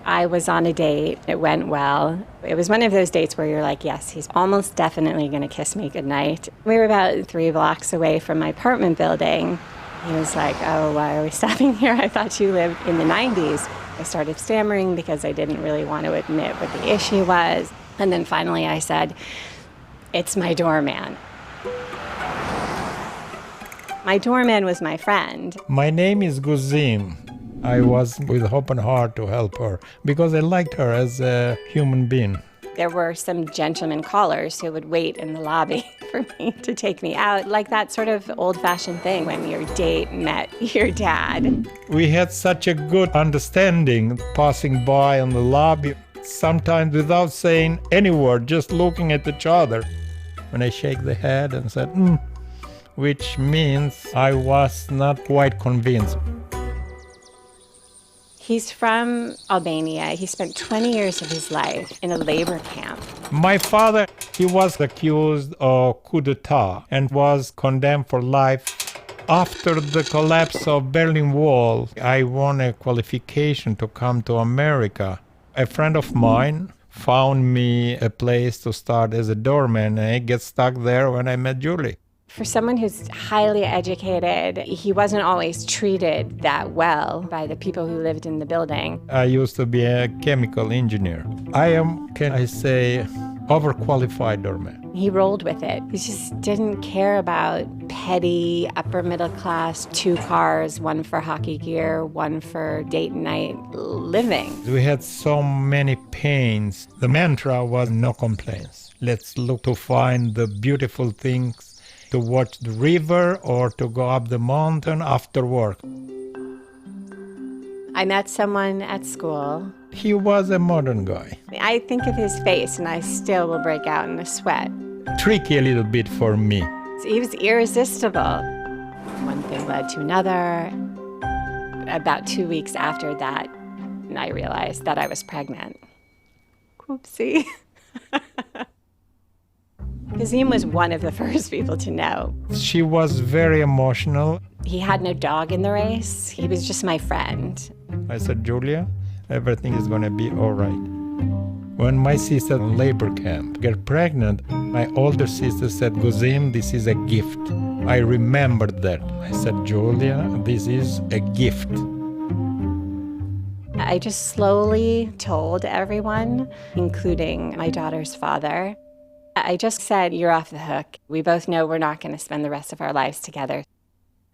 I was on a date. It went well. It was one of those dates where you're like, yes, he's almost definitely going to kiss me goodnight. We were about 3 blocks away from my apartment building. He was like, oh, why are we stopping here? I thought you lived in the 90s. I started stammering because I didn't really want to admit what the issue was. And then finally I said, it's my doorman. My doorman was my friend. My name is Guzim. I was with open heart to help her because I liked her as a human being. There were some gentlemen callers who would wait in the lobby for me to take me out, like that sort of old-fashioned thing when your date met your dad. We had such a good understanding, passing by in the lobby, sometimes without saying any word, just looking at each other. When I shake the head and said, which means I was not quite convinced. He's from Albania. He spent 20 years of his life in a labor camp. My father, he was accused of coup d'etat and was condemned for life. After the collapse of Berlin Wall, I won a qualification to come to America. A friend of mine found me a place to start as a doorman, and I get stuck there when I met Julie. For someone who's highly educated, he wasn't always treated that well by the people who lived in the building. I used to be a chemical engineer. I am, can I say, overqualified doorman. He rolled with it. He just didn't care about petty, upper middle class, 2 cars, 1 for hockey gear, 1 for date night living. We had so many pains. The mantra was no complaints. Let's look to find the beautiful things, to watch the river or to go up the mountain after work. I met someone at school. He was a modern guy. I think of his face and I still will break out in a sweat. Tricky a little bit for me. He was irresistible. One thing led to another. About 2 weeks after that, I realized that I was pregnant. Whoopsie. Kazim was one of the first people to know. She was very emotional. He had no dog in the race. He was just my friend. I said, Julia, everything is going to be all right. When my sister in labor camp got pregnant, my older sister said, Guzim, this is a gift. I remembered that. I said, Julia, this is a gift. I just slowly told everyone, including my daughter's father. I just said, you're off the hook. We both know we're not going to spend the rest of our lives together.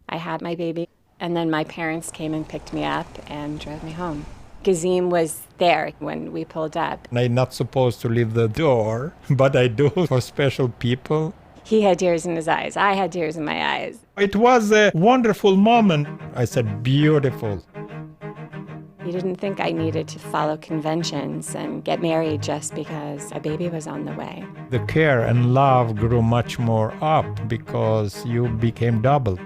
I had my baby, and then my parents came and picked me up and drove me home. Kazim was there when we pulled up. I'm not supposed to leave the door, but I do for special people. He had tears in his eyes. I had tears in my eyes. It was a wonderful moment. I said, beautiful. He didn't think I needed to follow conventions and get married just because a baby was on the way. The care and love grew much more up because you became double.